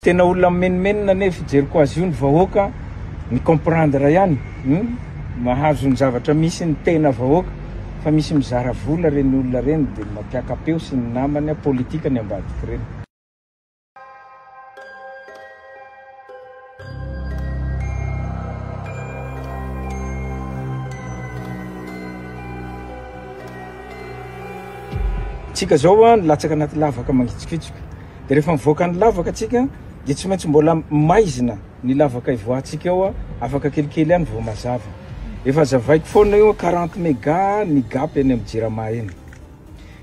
Tena olona menimenina nefa fijeriko azy io ny vahoaka ny comprendre ihany mahazo ny zavatra misy ny tena vahoaka fa misy mizara vola reny olona reny dia mampiakapeo sy ny namany politika ny ambadiky reny. Tsika zao nilatsaka anaty lavaka mangitsokitsika dia rehefa mivoaka ny lavaka atsika dia tsy maintsy mbola maizina ny lavaka ivoahantsika eo afaka kelikely ihany vao mazava. Efa zavaiko foana eo 40 méga ny gapy eny amin'ny Jirama eny.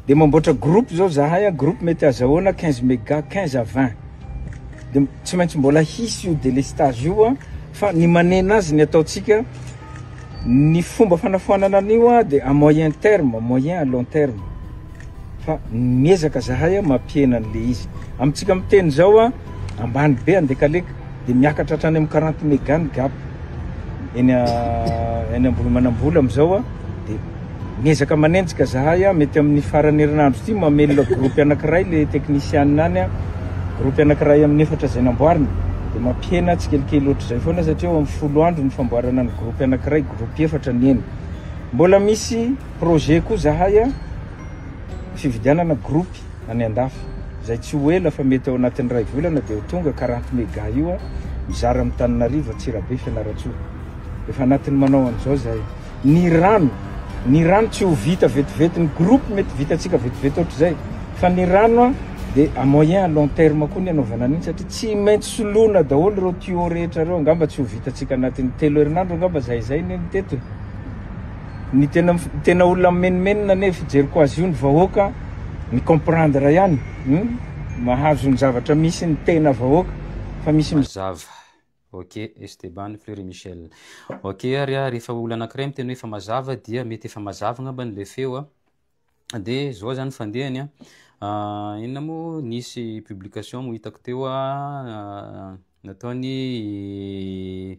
Dia mamboatra groupe zao zahay groupe mety azahoana 15 méga 15 à 20. Dia tsy maintsy mbola hisy io délestage io fa ny manena azy ny ataotsika ny fomba fanafoanana an'io dia à moyen terme, moyen à long terme. Fa miezaka zahay mampiena an'le izy. Amintsika miteny zao ambany be andekaleka dia miakatra hatrany amin'ny 40 méga ny gap. Eny ambony manambola amizao dia miezaka manenjika zahay mety amin'ny farany herinandro ity mamelona groupe anankiray le technicien any groupe anankiray amin'ny 4 zay namboarina dia mampiena tsikelikely ohatr'izay foana satria eo amin'ny 10 andro ny famboarana ny groupe anankiray groupe 4 ny eny. Mbola misy projet koa zahay fividianana groupe any andafy zay tsy ho ela fa mety ao anatin'ny ray volana dia ho tonga 40 méga io mizara amin'ny Tananarivo Antsirabe Fianaratsoa. Efa anatin'ny manao an'izao zahay. Ny rano tsy ho vita vetivety ny groupe mety vitatsika vetivety ohatr'izay fa ny rano dia à moyen à long terme koa ny anaovana an'iny satria tsy maintsy soloina daholo ireo tuyau rehetra ireo angamba tsy ho vitatsika anatin'ny 3 herinandro angamba zay ny teto. Ny tena olona menimenina nefa fijeriko azy io ny vahoaka ny comprendre ihany mahazo ny zavatra misy ny tena vahoaka fa misy mazava. Ok, Esteban Fleury Michel. Ok, rehefa olona anankiray miteny hoe efa mazava dia mety efa mazava ngamba le feo dia zao zany fandehany inona moa nisy publication mo hitako teo nataony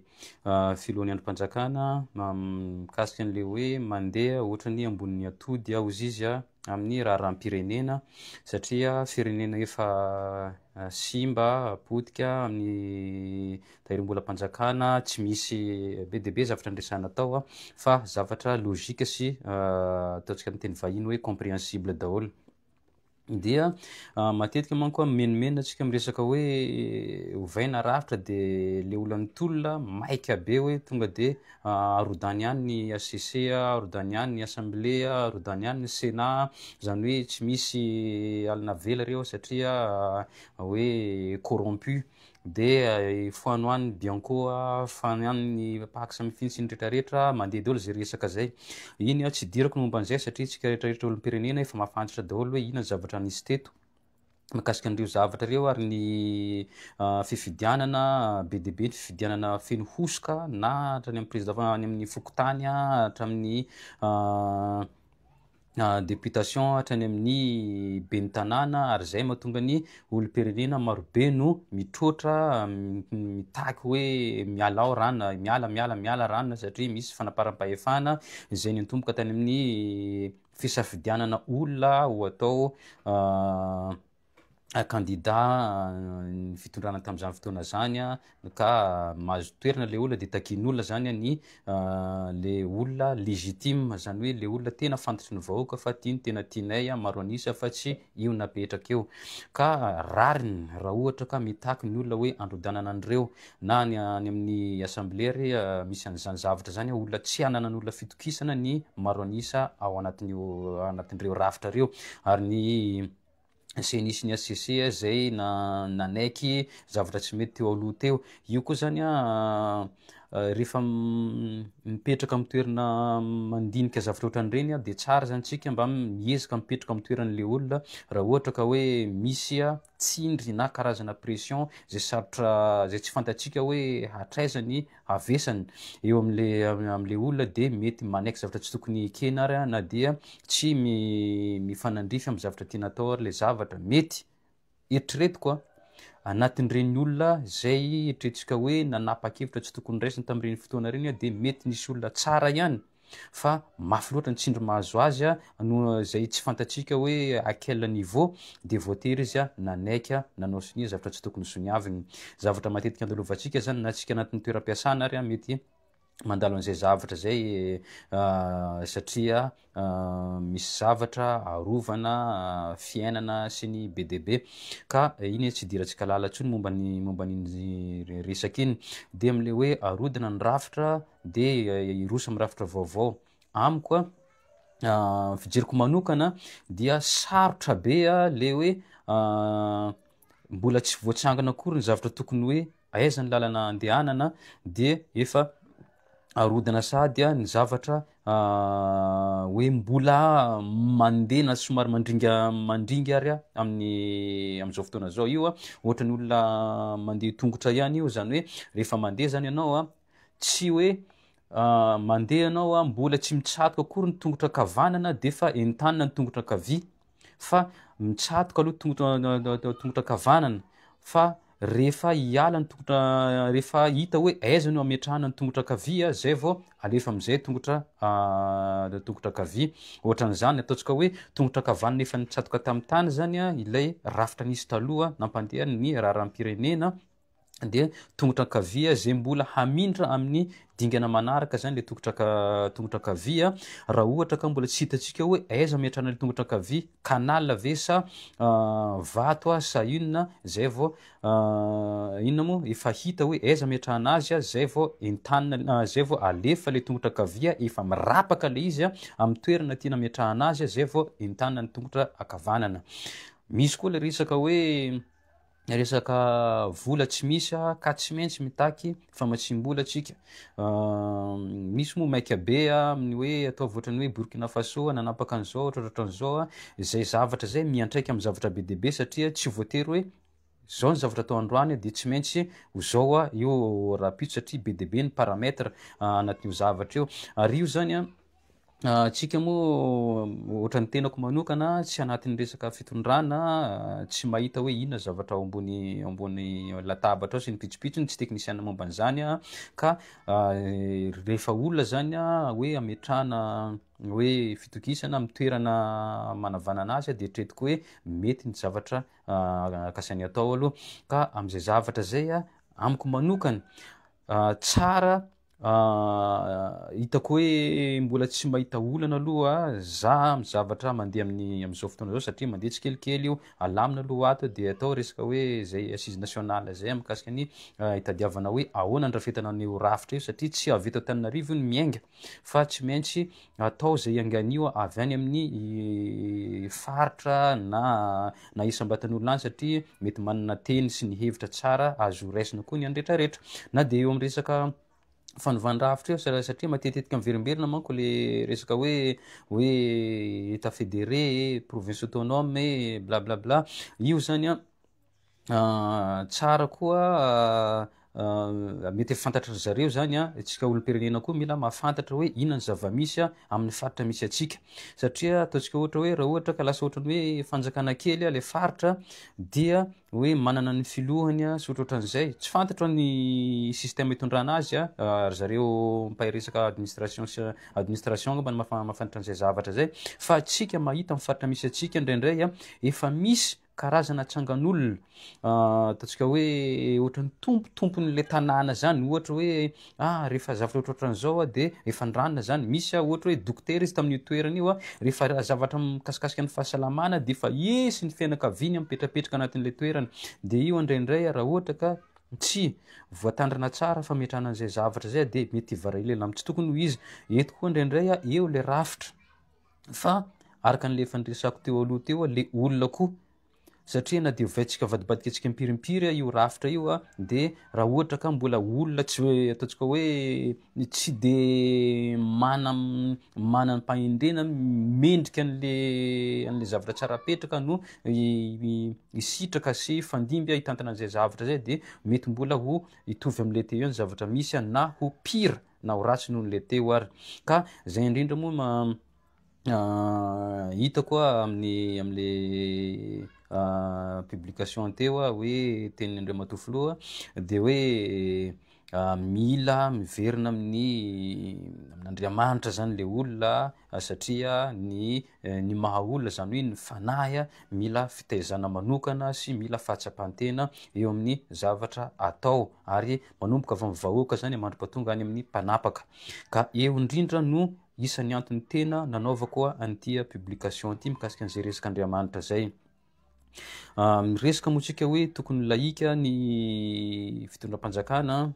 filohan'ny androm-panjakana mikasika an'le hoe mandeha ohatrany ambonin'ny atody ozy izy amin'ny raharam-pirenena satria firenena efa simba potika amin'ny tahirim-bolam-panjakana tsy misy be dia be zavatra andresana tao fa zavatra logika sy ataontsika amin'ny teny vahiny hoe compréhensible daholo. Dia matetika manko menimenina atsika miresaka hoe ovaina rafitra dia le olona nitolona maika be hoe tonga dia arodany ihany ny ACC arodany ihany ny assemblée arodany ihany ny Sénat zany hoe tsy misy alina vela reo satria hoe corrompu dia foano any Bianco fano any ny paksa mifintsiny rehetrarehetra mandeha daholo zay resaka zay. Iny tsy dirako momba an'izay satria tsika rehetrarehetra olom-pirenena efa mahafantatra daholo hoe inona zavatra nisy teto mikasika an'ireo zavatra reo ary ny fifidianana be dia be ny fifidianana feno hosoka na hatrany amin'ny président any amin'ny fokotany hatramin'ny députation hatrany amin'ny ben'ny tanàna ary zay mahatonga ny olom-pirenena marobe no mitroatra mitaky hoe miala ao rano miala rano satria misy fanaparam-pahefana izay ny antomboka tany amin'ny fisafidianana olona ho atao candidat fitondrana tamin'izany fotoana zany ka mahazo toerana le olona dia takian'olona zany ny le olona légitime zany hoe le olona tena fantatry ny vahoaka fa tiany tena tianay maro anisa fa tsy io napetraka eo ka rariny raha ohatra ka mitaky ny olona hoe androdanana an'ireo na any amin'ny assemblée misy an'izany zavatra zany olona tsy anana ny olona fitokisana ny maro anisa ao anatin'ireo rafitra reo ary ny senisy ny ACC zay nanaiky zavatra tsy mety teo aloha teo io koa zany rehefa mipetraka amin'ny toerana mandinika zavatra ohatran'ireny dia tsara zany tsika mba miezaka mipetraka amin'ny toeran'le olona raha ohatra ka hoe misy tsindry na karazana pression zay sarotra zay tsy fantatsika hoe hatraizany avesany eo amin'le olona dia mety manaiky zavatra tsy tokony ekena ary na dia tsy mifanandrify amin'ny zavatra tiana atao ary le zavatra mety eritreretiko anatin'ireny olona zay eritreretintsika hoe nanapa-kevitra tsy tokony raisiny tamin'ireny fotoana ireny dia mety nisy olona tsara ihany fa mafy loatra ny tsindry mahazo azy a no zay tsy fantatsika hoe à quel niveau de voatery izy a nanaika nanao sonia zavatra tsy tokony soniaviny. Zavatra matetika andalovantsika zany na tsika anatin'ny toeram-piasana ary a mety mandalo an'izay zavatra zay satria misy zavatra arovana fiainana sy ny BDB ka iny tsy idirantsika lala ntsony momban'iny resaka iny de am'le hoe arodina ny rafitra de iroso amin'ny rafitra vaovao amiko fijeriko manokana dia sarotra be le hoe mbola tsy voatsangana akory ny zavatra tokony hoe aiza ny lalana andehanana de efa arodina sady ny zavatra hoe mbola mandeha na somary mandringa ary am'izao fotoana zao io ohatra ny olona mandeha tongotra ihany io zany hoe rehefa mandeha zany ianao tsy hoe mandeha anao mbola tsy mitsatoka akory ny tongotra kavanana de fa entanina ny tongotra kavia fa mitsatoka aloha tongotra kavanana fa rehefa hiala ny tongotra rehefa hita hoe aiza no ametrahana ny tongotra kavia zay vao alefa am'izay tongotra kavia ohatran'izany ataontsika hoe tongotra kavanana efa nitsatoka tamin'ny tany zany ilay rafitra nisy taloha nampandeha ny raharam-pirenena de tongotra kavia zay mbola hamindra amin'ny dingana manaraka zany le tongotra kavia raha ohatra ka mbola tsy hitatsika hoe aiza ametrahana le tongotra kavia canal ve sa vato sa inona zay vao inona moa efa hita hoe aiza ametrahana azy zay vao entanina zay vao alefa le tongotra kavia efa mirapaka le izy amin'ny toerana tiana ametrahana azy zay vao entanina ny tongotra akavanana. Misy koa le resaka vola tsy misy ka tsy maintsy mitaky famatsim-bola atsika misy moa maika be amin'ny hoe atao ohatrany hoe Burkina Faso nanapaka an'izao ohatran'izao zay zavatra zay miantraika amin'ny zavatra be de be satria tsy voatery hoe zao ny zavatra atao androany de tsy maintsy zao io rapito satria be de be ny paramètre anatin'io zavatra io ary io zany tsika moa ohatran'ny tenako manokana tsy anatin'ny resaka fitondrana tsy mahita hoe inona zavatra ao ambony latabatra ao sy ny pitsopitsony tsy teknisiana momba an'izany ka rehefa olona zany hoe ametrahana hoe fitokisana mitoerana manavanana azy de etretiko hoe mety ny zavatra akasainy atao aloha ka am'izay zavatra zay amiko manokana tsara hitako hoe mbola tsy mahita olana aloha za amin'ny zavatra mandeha am'izao fotoana zao satria mandeha tsikelikely io alamina aloha ato de atao resaka hoe zay assise nationale zay mikasika ny hitadiavana hoe ahoana andrafetana an'io rafitra io satria tsy avy eto Antananarivo io ny miainga fa tsy maintsy atao zay anganio avy any amin'ny faritra na isam-batan'olona any satria mety manana teny sy ny hevitra tsara azo raisina koa ny andretrarehetra na de eo amin'ny resaka fanovandravitra io satria matetetika miverimberina manko le resaka hoe état fédéré province autonome blablabla io zany tsara koa mety fantatra zareo zany tsika olom-pirenena koa mila mahafantatra hoe inona ny zava-misy amin'ny faritra misy atsika satria ataontsika ohatra hoe raha ohatra ka lasa ohatrany hoe fanjakana kely le faritra dia hoe manana ny filohany sy ohatrohatran'izay tsy fantatra ny système hitondrana azy zareo mpahay resaka administration mba mahafantatra an'izay zavatra zay fa atsika mahita amin'ny faritra misy atsika indraindray efa misy karazana tsangan'olona ataontsika hoe ohatran'ny tompon'le tanàna zany ohatra hoe rehefa zavatra ohatrohatran'izao de efa ndranona zany misy ohatra hoe dokotera izy tamin'io toerana io rehefa zavatra mikasikasika ny fahasalamana de fa esy ny fianakaviany mipetrapetraka anatin'le toerana de io indraindray raha ohatra ka tsy voatandrana tsara fametrahana an'izay zavatra zay de mety ivarahilela amin'ny tsy tokony ho izy eto koa indraindray eo le rafitra fa araka an'le efa niresako teo aloha teo le olona koa satria na de vaitsika vadibadika atsika mpirimpiry io rafitra io de raha ohatra ka mbola olona tsy ataontsika hoe tsy de mana mpahendrena mendrika an'le zavatra tsarapetraka no isitraka sy fandimby hitantana an'izay zavatra zay de mety mbola ho hitovy am'le teo io ny zavatra misy na ho pira na ho ratsy noho n'le teo ary ka zay indrindra moa hita koa am'le publication teo hoe tenin'Andriamatoa Filoha de hoe mila miverina amin'Andriamanitra zany le olona satria ny maha olona zany hoe ny fanahy mila fitaizana manokana sy mila fahatsapantena eo amin'ny zavatra atao ary manomboka avy amin'ny vahoaka zany mandrom-patonga any amin'ny mpanapaka ka eo indrindra no isan'ny antony tena nanaovako an'ity publication ty mikasika an'izay resaka Andriamanitra zay. Resaka moa tsika hoe tokony laika ny fitondram-panjakana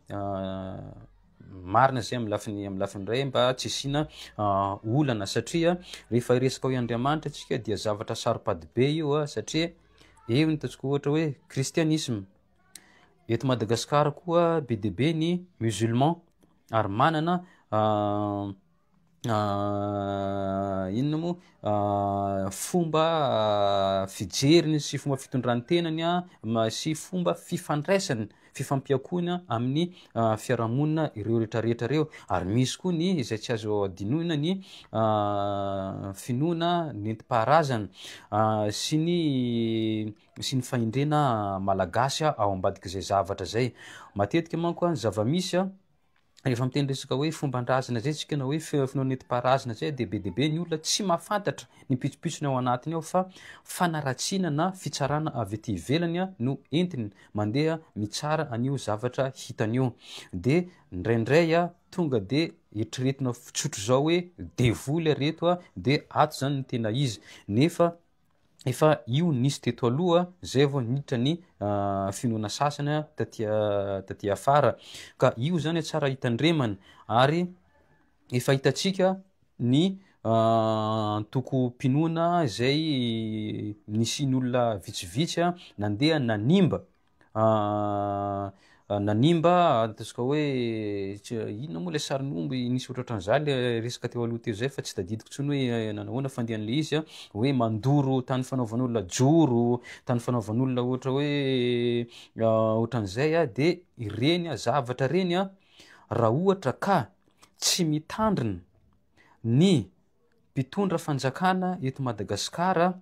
marina zay amin'ny lafiny ray mba tsy isina olana satria rehefa resaka hoe Andriamanitra tsika dia zavatra saropady be io satria eo ny ataontsika ohatra hoe kristianisme. Eto Madagasikara koa be dia be ny musulman ary manana inona moa fomba fijeriny sy fomba fitondrantenany sy fomba fifandraisany fifampiakona amin'ny fiarahamonina ireo rehetrarehetra reo ary misy koa ny izay tsy azo adinoina ny finoana nentim-paharazana sy ny fahendrena malagasy ao ambadik'izay zavatra zay. Matetika manko zava-misy rehefa miteny resaka hoe fomban-drazana zay tsika na hoe finoana nentim-paharazana zay de be ny olona tsy mahafantatra ny pitsopitsony ao anatiny ao fa fanaratsiana na fitsarana avy ety ivelany no entiny mandeha mitsara an'io zavatra hitan'io de ndraindray tonga de eritreretina fitsotro zao hoe devoly reto de ato zany ny tena izy nefa efa io nisy teto aloha zay vao niditra ny finoana sasany taty afara ka io zany tsara hitandremana ary efa hitatsika ny toko-pinoana zay nisin'olona vitsivitsy nandeha nanimba ataontsika hoe inona moa le sarin'omby nisy ohatrohatran'izany resaka teo aloha teo zay fa tsy tadidiko tsony hoe nanahoana fandehan'le izy hoe mandoro tany fanaovan'olona joro tany fanaovan'olona ohatra hoe ohatran'izay de ireny zavatra reny raha ohatra ka tsy mitandrina ny mpitondra fanjakana eto Madagasikara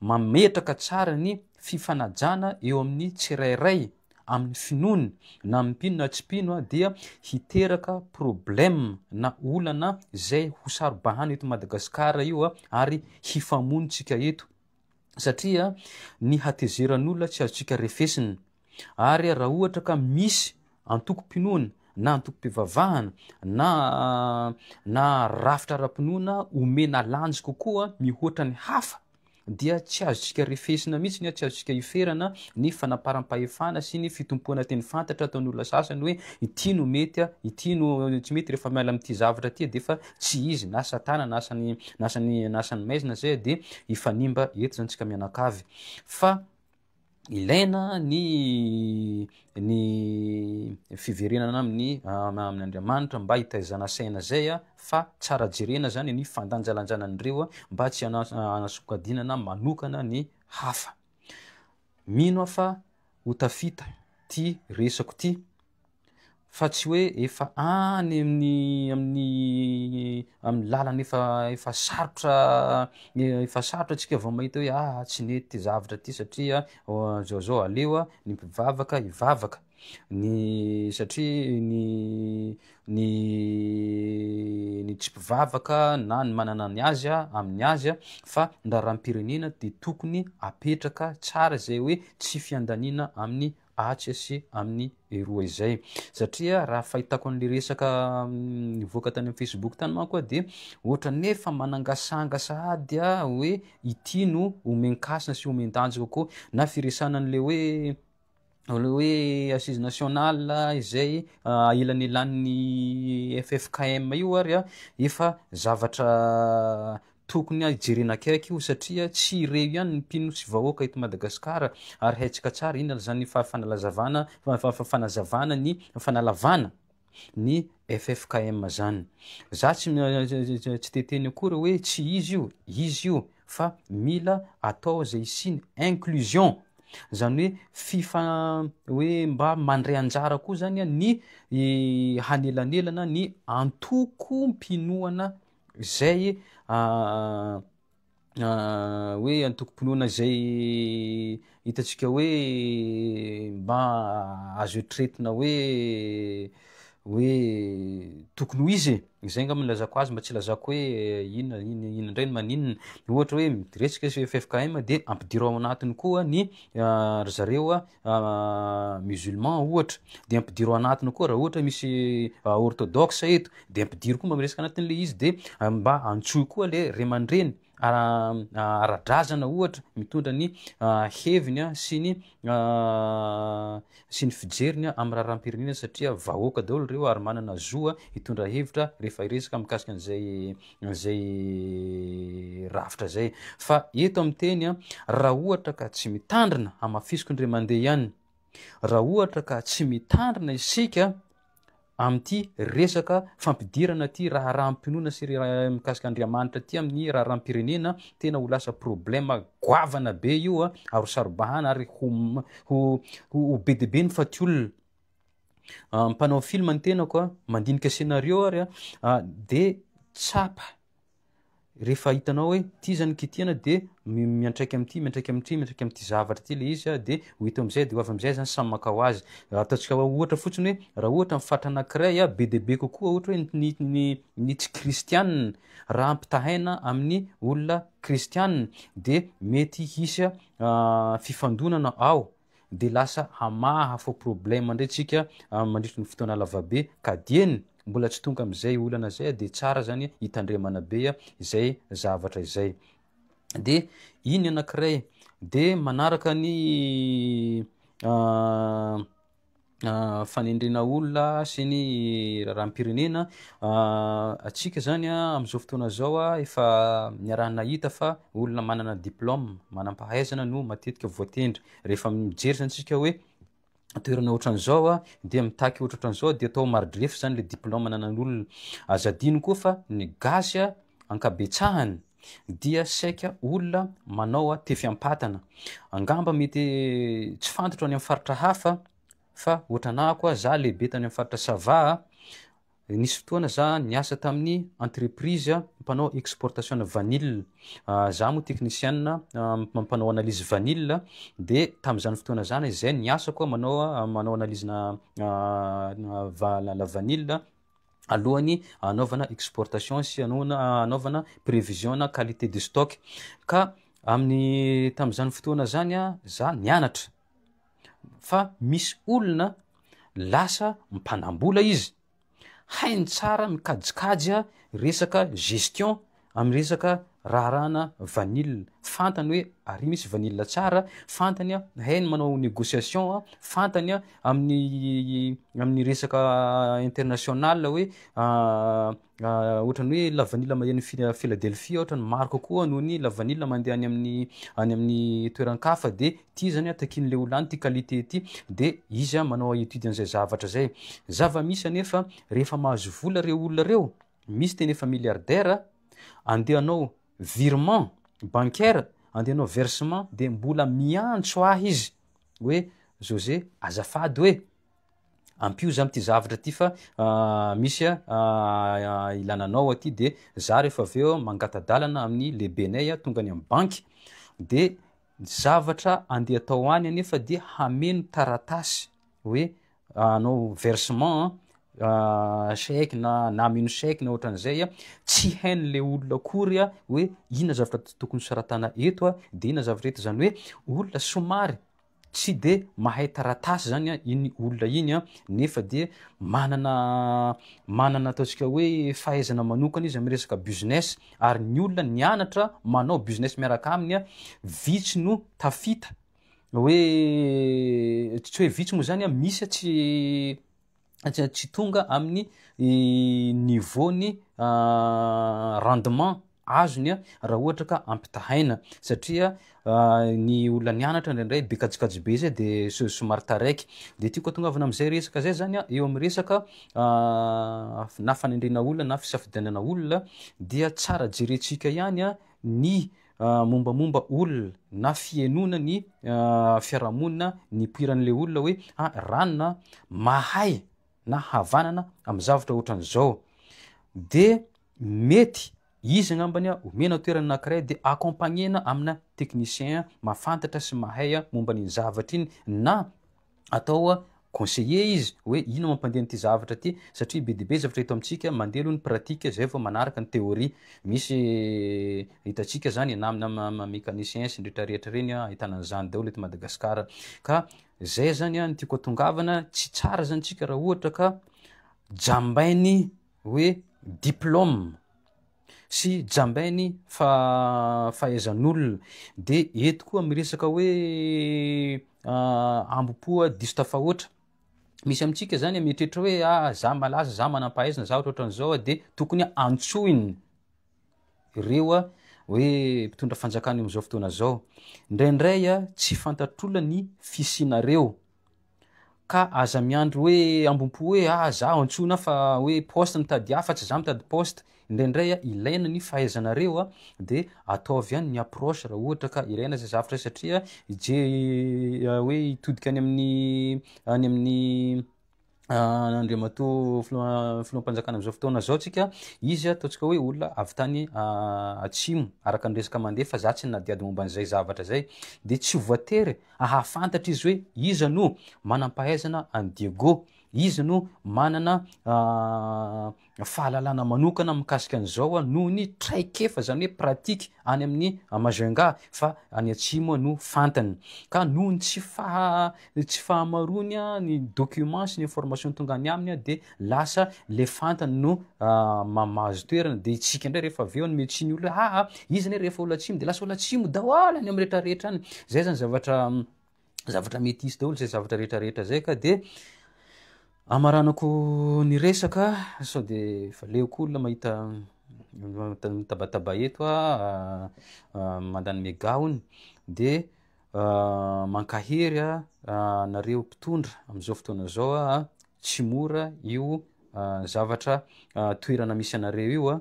mametraka tsara ny fifanajana eo amin'ny tsirairay amin'ny finoany na amin'ny mpino na tsy mpino dia hiteraka problème na olana zay ho sarobahana eto Madagasikara io ary hifamonitsika eto satria ny hatezeran'olona tsy azotsika refesiny ary raha ohatra ka misy antoko-pinoana na antoko-pivavahana na rafitra ara-pinoana omena lanjy kokoa mihoatra ny hafa dia tsy azotsika refesina mihitsy tsy azotsika iferana ny fanaparam-pahefana sy ny fitompoana teny fantatra ataon'olona sasany hoe ity no mety ity no tsy mety rehefa miala amin'ity zavatra ty de fa tsy izy na satana nasany maizina zay de ifanimba eto zany tsika mianakavy fa ilaina ny fiverenana amin'ny Andriamanitra mba hitaizana saina zay fa tsara jerena zany ny fandanjalanjanan'ireo mba tsy anasokadinana manokana ny hafa. Mino fa ho tafita ty resako ty fa tsy hoe efa any amin'ny lalana efa sarotra tsika vao mahita hoe tsy nety ty zavatra ty satria zao aleo ny mpivavaka hivavaka satria ny tsy mpivavaka na ny manana ny azy amin'ny azy fa ndraram-pirenena de tokony apetraka tsara zay hoe tsy fiandanina amin'ny atsy sy amin'ny eroa izay satria raha fahitako an'le resaka nivoaka tany amin'ny Facebook tany manko de ohatra nefa manangasangasa ady hoe ity no omen-kasina sy omen-danjy kokoa na firesana an'le hoe assise nationale izay ilan'elan'ny FFKM io ary efa zavatra tokony hijerena akaiky io satria tsy ireo ihany ny mpino sy vahoaka eto Madagasikara ary haitsika tsara ina zany fanazavana ny fanalavana ny FFKM zany. Za tsy teteny akory hoe tsy izy io fa mila atao zay siny inclusion zany hoe mba mandray anjara koa zany ny hanelanelana ny antoko mpinoana zay hoe antoko-pinoana zay hitatsika hoe mba azo etretina hoe tokony ho izy zay ngamba milazako azy mba tsy lazako hoe inona indray no maninona ohatra hoe resaka FFKM de ampidiro ao anatiny koa ny zareo musulman ohatra de ampidiro ao anatiny koa raha ohatra misy orthodoxe eto de ampidiro koa mba miresaka anatin'le izy de mba antsoy koa le ray aman-dreny ara-drazana ohatra mitondra ny heviny sy ny fijeriny amin'ny raharam-pirenena satria vahoaka daholo reo ary manana zoa hitondra hevitra rehefa iresaka mikasika an'izay rafitra zay fa eto amin'ny teny raha ohatra ka tsy mitandrina hamafisiko ndray mandeha ihany raha ohatra ka tsy mitandrina isika am'ty resaka fampidirana ty raharam-pinoana sy mikasika Andriamanitra ty amin'ny raharam-pirenena tena ho lasa problema goavana be io ary sarobahana ary ho be de be ny fatiolona mpanao film ny tenako mandinika scénario ary de tsapa rehefa hitanao hoe ty zany kitihana de miantraiky am'ty miantraiky am'ty zavatra ty le izy de ho hita am'izay de ho avy am'izay zany samy makao azy ataontsika ohatra fotsiny hoe raha ohatra mifatra anankiray be de be kokoa ohatra hoe ny tsy kristianina raha ampitahaina amin'ny olona kristianina de mety hisy fifandonana ao de lasa hamaha fo problema ndray tsika mandritry ny fotoana lavabe ka dieny mbola tsy tonga am'izay olana zay de tsara zany hitandremana be izay zavatra izay de iny anankiray de manaraka ny fanendrena olona sy ny raharam-pirenena atsika zany am'izao fotoana zao efa niarahana hita fa olona manana diplôme manam-pahaizana no matetika voatendry rehefa mijery zany tsika hoe toerana ohatran'izao de mitaky ohatran'izao de atao maridrefy zany le diplôme nanan'olona azadiny koa fa ny gasy ankabetsahany dia saika olona manao tefiampatana angamba mety tsy fantatra any amin'ny faritra hafa fa ohatranako za lehibe tany amin'ny faritra Sava nisy fotoana za niasa tamin'ny entreprise mpanao exportation vanille za mo technicien mpanao analyse vanille de tam'izany fotoana zany zay niasa koa manao analyse na la vanille alohany anaovana exportation sy anaovana prévision na qualité de stock ka amin'ny tam'izany fotoana zany za nianatra fa misy olona lasa mpanambola izy hainy tsara mikajikajy resaka gestion amin'ny resaka raharahana vanille fantany hoe ary misy vanille tsara fantany hainy manao négociation fantany amin'ny resaka international hoe ohatrany hoe la vanille maheno Philadelphia ohatrany maro kokoa noho ny la vanille mandeha any amin'ny toeran-kafa de ty zany takin'le olany ty qualité ty de izy manao étude an'izay zavatra zay zava-misy anefa rehefa mahazo vola reo olona reo misy teny efa milliardaire andehanao virement bancaire andehanao versement de mbola miantso izy hoe José azafady hoe ampio za am'ty zavatra ty fa misy ilananao aty de za rehefa aveo mangatadalana amin'ny lehibenay tonga any amin'ny banky de zavatra andeha atao any anefa de hameno taratasy hoe anao versement chèque na amino chèque na ohatran'izay tsy hain'le olona akory hoe inona zavatra tokony saratana eto de inona zavatra eto zany hoe olona somary tsy de mahay taratasy zany iny olona iny nefa de manana ataontsika hoe fahaizana manokana izy amin'ny resaka business ary ny olona nianatra manao business miaraka aminy vitsy no tafita hoe tsy hoe vitsy moa zany misy tsy tonga amin'ny niveau-ny rendement azony raha ohatra ka ampitahaina satria ny olona nianatra ndraindray be kajikajy be zay de somary taraiky de ty koa tongavana am'izay resaka zay zany eo amin'ny resaka na fanendrena olona na fisafidianana olona dia tsara jerentsika ihany ny mombamomba olona na fienona ny fiarahamonina ny poiran'le olona hoe ranona mahay na havanana amin'ny zavatra ohatran'izao de mety izy agnambany omena toerana anankiray de accompagnena amina technicien mafantatra sy mahay momba ny zavatra iny na atao conseiller izy hoe ino mampandeha ty zavatra ty satria be dibe zavatra hito amintsika mandeha aloha ny pratique zay vao manaraka ny théorie misy hitantsika zany na amina mécanicien sy rehetrarehetra reny ahitana an'izany daholo eto Madagasikara ka zay zany ny tiako atongavana tsy tsara zany tsika raha ohatra ka jambainy hoe diplôme sy jambainy fahaizan'olona de eto koa miresaka hoe ambom-poa diso tafahoatra misy amintsika zany mietrehitra hoe za malaza za manam-pahaizana za ohatran'izao de tokony antsoiny ireo hoe mpitondra fanjakana am'izao fotoana zao indraindray tsy fantatr'olona ny fisinareo ka aza miandro hoe ambom-po hoe za antsona fa hoe poste mitady afatsy za mitady poste indraindray ilaina ny fahaizanareo de ataovy ihany ny approche raha ohatra ka ilaina zay zavatra satria je hoe hitodika any amin'ny andriamatoa filoham-panjakana am'izao fotoana zao tsika izy ataontsika hoe olona avy tany atsimo araka ny resaka mandeha fa za tsy nadiady momba an'izay zavatra zay de tsy voatery ahafantatra izy hoe iza no manam-pahaizana any Diego izy no manana fahalalana manokana mikasika an'izao noho ny traikefa zany hoe pratique any amin'ny Majunga fa any atsimo no fantany ka noho ny tsy fahamarony ny document sy ny information tonga any aminy de lasa le fantany no mamazo toerana de itsika ndray rehefa aveo ny metsiny olo izy ne rehefa olo atsimo de lasa olo atsimo daholo any amin'ny rehetrarehetra any zay zany zavatra mety hisy daholo zay zavatra rehetrarehetra zay ka de amaranako ny resaka sao de fa leoko olona mahita mitabataba eto mandany megaony de mankahery nareo mpitondra am'izao fotoana zao tsy mora io zavatra toerana misy anareo io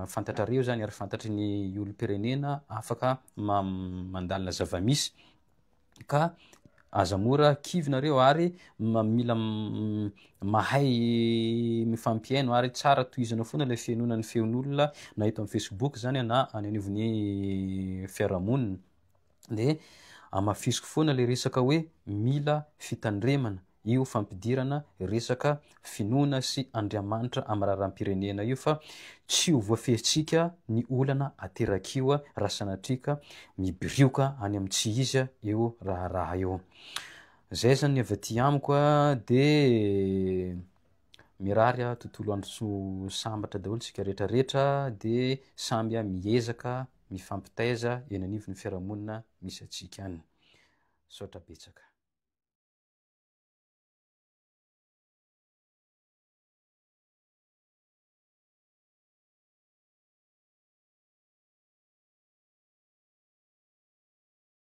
fantatrareo zany ary fantatry ny olom-pirenena afaka mandalina zava-misy ka aza mora kivinareo ary mila mahay mifampiaino ary tsara tohizana foana le fiainonan'ny feon'olona na eto amin'ny Facebook zany na any anivon'ny fiarahamonina de amafisiko foana le resaka hoe mila fitandremana io fampidirana resaka finoana sy Andriamanitra amin'ny raharam-pirenena io fa tsy ho voafehitsika ny olana aterak'io raha sanatrika mibrioka any amin'ny tsy izy eo raharaha eo zay zany avy aty amiko de mirary tontolo andro sambatra daholo tsika rehetrarehetra de samby miezaka mifampitaiza eny anivon'ny fiarahamonina misy atsika any saotra betsaka